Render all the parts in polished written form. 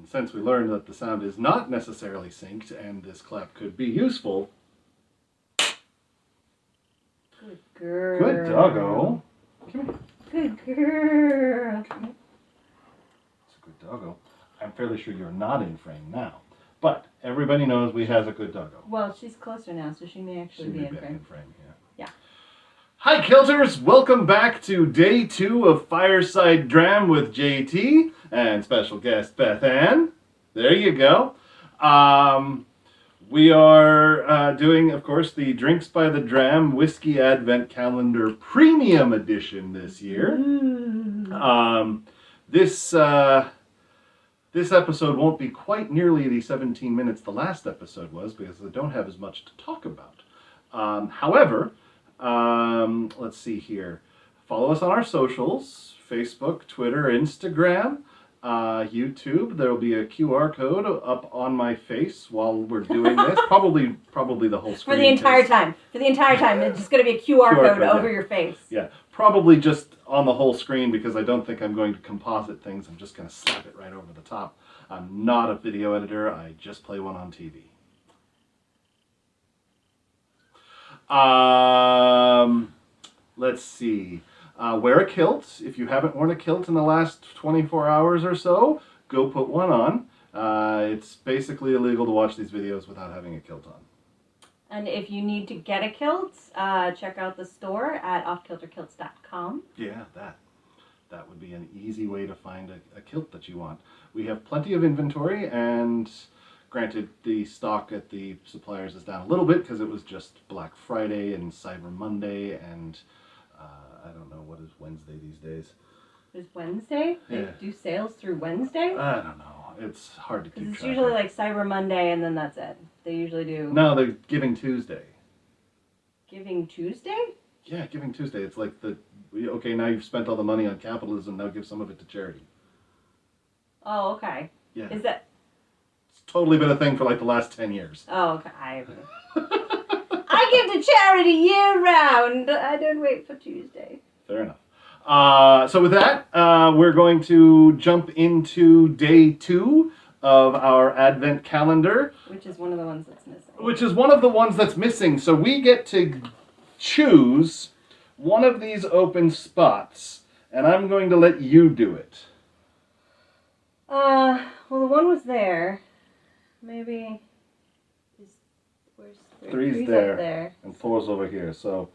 since we learned that the sound is not necessarily synced and this clap could be useful... Good girl. Good doggo. Come here. Good girl. Come here. It's a good doggo. I'm fairly sure you're not in frame now. But everybody knows we has a good doggo. Well, she's closer now, so she may actually be in back frame. in frame, yeah. Yeah. Hi, Kilters! Welcome back to day 2 of Fireside Dram with JT and special guest Beth Ann. There you go. We are doing, of course, the Drinks by the Dram Whiskey Advent Calendar Premium Edition this year. This episode won't be quite nearly the 17 minutes the last episode was because I don't have as much to talk about. However, let's see here. Follow us on our socials, Facebook, Twitter, Instagram, YouTube. There will be a QR code up on my face while we're doing this. Probably the whole screen. For the entire time. For the entire time. It's just going to be a QR code over your face. Yeah. Probably just on the whole screen because I don't think I'm going to composite things. I'm just going to slap it right over the top. I'm not a video editor. I just play one on TV. Let's see. Wear a kilt. If you haven't worn a kilt in the last 24 hours or so, go put one on. It's basically illegal to watch these videos without having a kilt on. And if you need to get a kilt, check out the store at offkilterkilts.com. Yeah, that would be an easy way to find a kilt that you want. We have plenty of inventory, and granted, the stock at the suppliers is down a little bit because it was just Black Friday and Cyber Monday, and I don't know, what is Wednesday these days? Is Wednesday? They do sales through Wednesday? I don't know. It's hard to keep track. It's usually like Cyber Monday and then that's it. They usually do... No, they're Giving Tuesday. Giving Tuesday? Yeah, Giving Tuesday. It's like okay, now you've spent all the money on capitalism, now give some of it to charity. Oh, okay. Yeah. Is that... It's totally been a thing for like the last 10 years. Oh, okay. I give to charity year round. I don't wait for Tuesday. Fair enough. So with that, we're going to jump into day 2 of our Advent calendar. Which is one of the ones that's missing. Which is one of the ones that's missing. So we get to choose one of these open spots, and I'm going to let you do it. Well, the one was there. Maybe... Three's up there. And 4's over here. So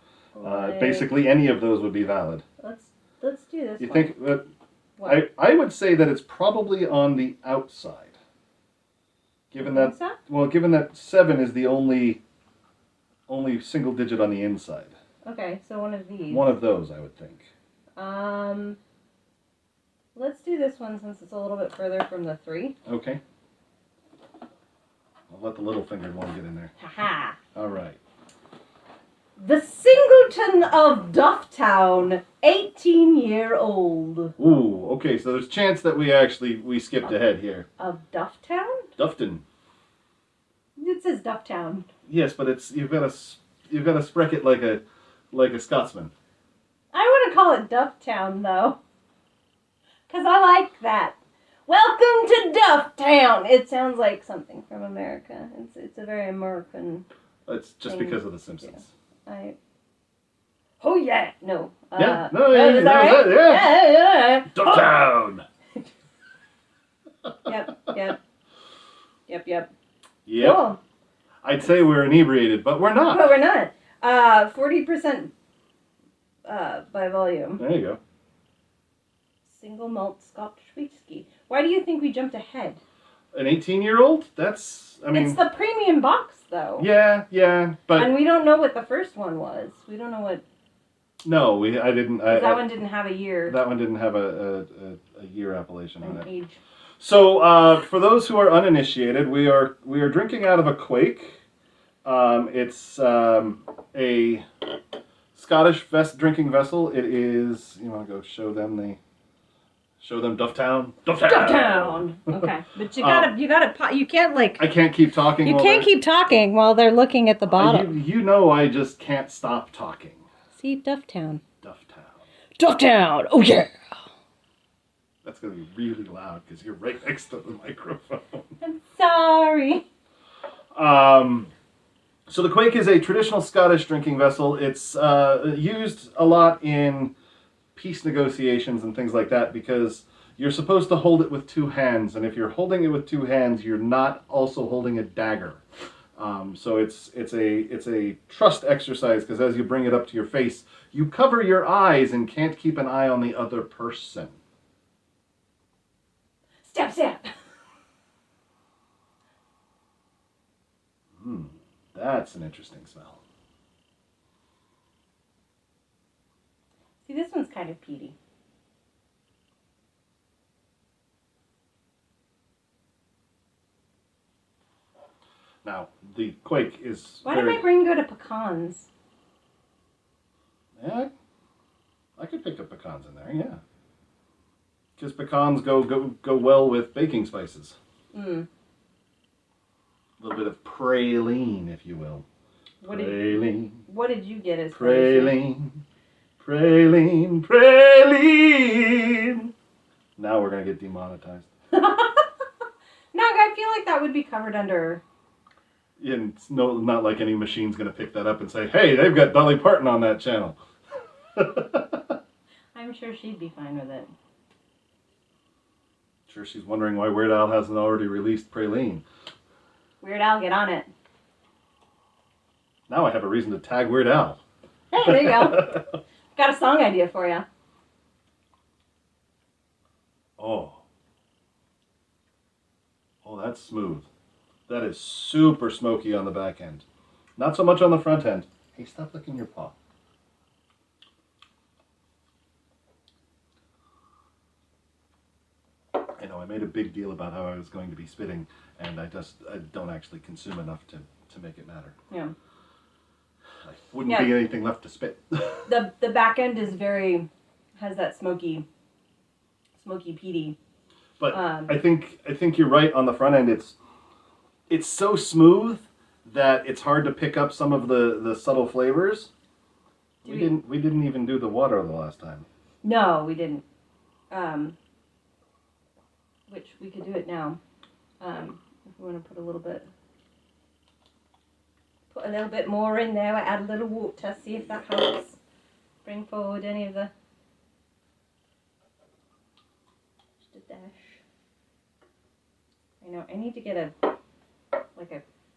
basically any of those would be valid. Let's do this. You think that... I would say that it's probably on the outside. Given that, so? well, given that 7 is the only single digit on the inside. Okay, so one of these. One of those, I would think. Let's do this one since it's a little bit further from the 3. Okay. I'll let the little fingered one get in there. Haha. All right. The Singleton of Dufftown, 18-year-old. Ooh, okay, so there's a chance that we skipped ahead here. Of Dufftown? Dufton. It says Dufftown. Yes, but you've got to spreck it like a Scotsman. I want to call it Dufftown though, because I like that. Welcome to Dufftown. It sounds like something from America. It's a very American. It's just thing. because of The Simpsons. Yeah. Oh yeah, no. Yeah, is that right? Yeah. Yeah. Dufftown. Yep. Yep. Cool. I'd say we're inebriated, but we're not. But we're not. 40% by volume. There you go. Single malt Scotch whiskey. Why do you think we jumped ahead? An 18-year-old? It's the premium box, though. Yeah, but... And we don't know what the first one was. We don't know what... No, I didn't... that one didn't have a year. That one didn't have a year appellation on it. Age. So, for those who are uninitiated, we are drinking out of a Quake. It's a Scottish drinking vessel. It is... You want to go show them Dufftown? Dufftown! Okay. But you can't like... I can't keep talking. You can't keep talking while they're looking at the bottom. You know I just can't stop talking. See, Dufftown. Dufftown. Oh yeah! That's going to be really loud because you're right next to the microphone. I'm sorry. So the Quake is a traditional Scottish drinking vessel. It's used a lot in peace negotiations and things like that because you're supposed to hold it with two hands, and if you're holding it with two hands, you're not also holding a dagger. So it's a trust exercise because as you bring it up to your face, you cover your eyes and can't keep an eye on the other person. Step. That's an interesting smell. See, this one's kind of peaty. Now, the Quake is Why did my brain go to pecans? Yeah, I could pick up pecans in there, yeah. Because pecans go well with baking spices. A little bit of praline, if you will. What did you get as praline? Praline. Now we're going to get demonetized. No, I feel like that would be covered under... And it's not like any machine's going to pick that up and say, hey, they've got Dolly Parton on that channel. I'm sure she'd be fine with it. Sure, she's wondering why Weird Al hasn't already released Praline. Weird Al, get on it. Now I have a reason to tag Weird Al. Hey, there you go. Got a song idea for you. Oh, that's smooth. That is super smoky on the back end. Not so much on the front end. Hey, stop licking your paw. I know, I made a big deal about how I was going to be spitting, and I don't actually consume enough to make it matter. Yeah. I wouldn't be anything left to spit. The back end is has that smoky peaty. But I think you're right on the front end. It's so smooth that it's hard to pick up some of the subtle flavors. We didn't even do the water the last time. No, we didn't. Which we could do it now. If we want to put a little bit more in there. I add a little water, see if that helps bring forward any of the... Just a dash. I know, I need to get a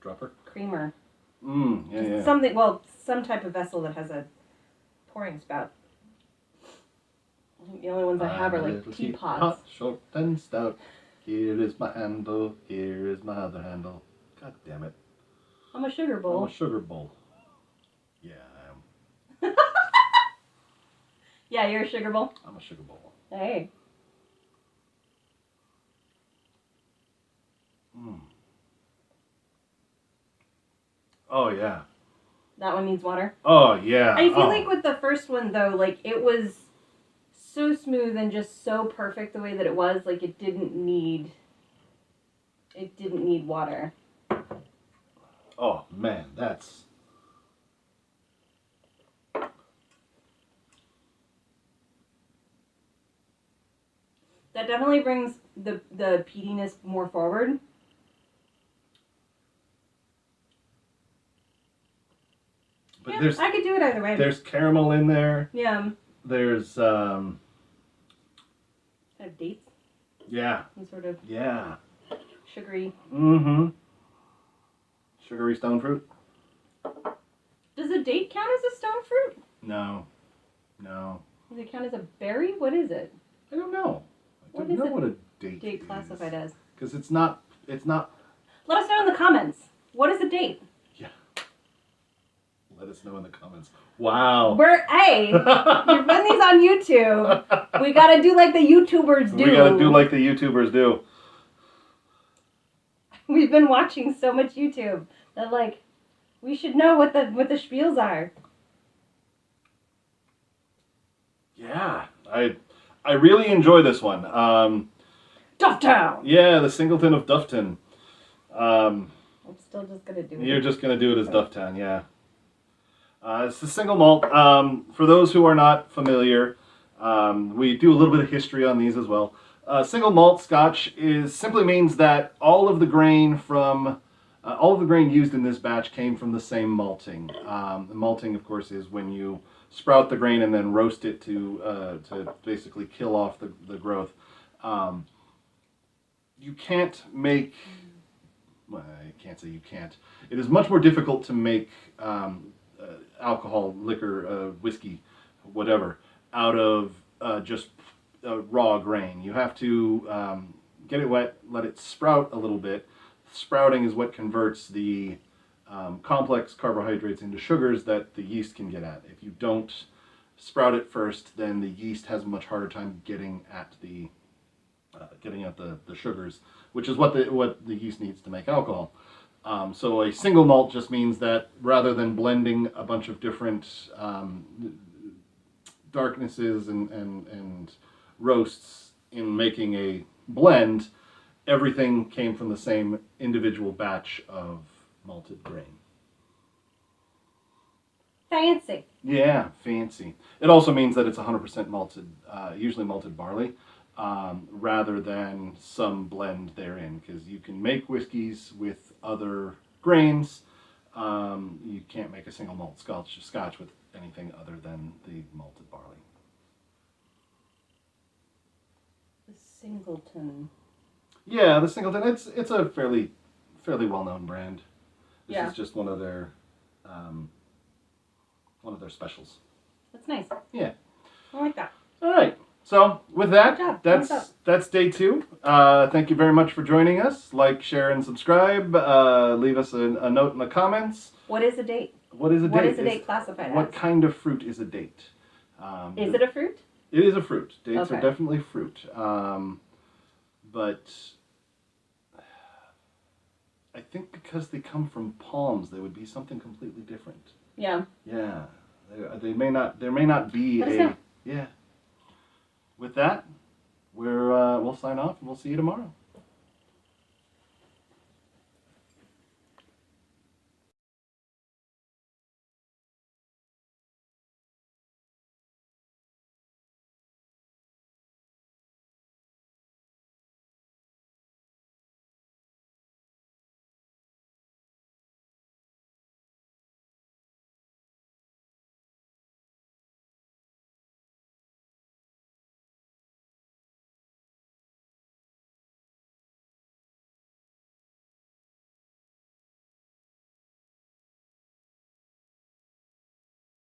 dropper? Creamer. Yeah. Some type of vessel that has a pouring spout. I think the only ones I have are like teapots. Hot, short and stout. Here is my handle. Here is my other handle. God damn it. I'm a sugar bowl. I'm a sugar bowl. Yeah, I am. Yeah, you're a sugar bowl? I'm a sugar bowl. Hey. Oh, yeah. That one needs water? Oh, yeah. I feel like with the first one, though, like, it was so smooth and just so perfect the way that it was. Like, it didn't need water. Oh, man, that's... That definitely brings the peatiness more forward. But yeah, I could do it either way. There's caramel in there. Yeah. There's kind of dates. Yeah. Some sort of sugary. Mm-hmm. Sugary stone fruit. Does a date count as a stone fruit? No. Does it count as a berry? What is it? I don't know. I don't know what a date is. Classified as? Because it's not. Let us know in the comments. What is a date? Yeah. Let us know in the comments. Wow. You're putting these on YouTube. We gotta do like the YouTubers do. We gotta do like the YouTubers do. We've been watching so much YouTube that like we should know what the spiels are. Yeah, I really enjoy this one. Dufftown. Yeah, the Singleton of Dufftown. I'm still just gonna do it. You're just gonna do it as Dufftown, yeah. It's the single malt. For those who are not familiar, we do a little bit of history on these as well. Single malt Scotch simply means that all of the grain used in this batch came from the same malting. The malting, of course, is when you sprout the grain and then roast it to basically kill off the growth. You can't make. Well, I can't say you can't. It is much more difficult to make alcohol, liquor, whiskey, whatever, out of just raw grain. You have to get it wet, let it sprout a little bit. Sprouting is what converts the complex carbohydrates into sugars that the yeast can get at. If you don't sprout it first, then the yeast has a much harder time getting at the sugars, which is what the yeast needs to make alcohol. So a single malt just means that rather than blending a bunch of different darknesses and roasts in making a blend, everything came from the same individual batch of malted grain. Fancy. Yeah, fancy. It also means that it's 100% malted, usually malted barley, rather than some blend therein, because you can make whiskeys with other grains. You can't make a single malt scotch with anything other than the malted barley. The Singleton. Yeah, the Singleton. It's a fairly well-known brand. This Yeah. is just one of their specials. That's nice. Yeah. I like that. All right. So with that, Good job. that's day 2. Thank you very much for joining us. Like, share, and subscribe. Leave us a note in the comments. What is a date? What is a date? What is a date classified What as? kind of fruit is a date? Is it a fruit? It is a fruit. Dates Okay. are definitely fruit. But I think because they come from palms, they would be something completely different. Yeah. Yeah. There may not be Let us know. Yeah. With that, we'll sign off and we'll see you tomorrow.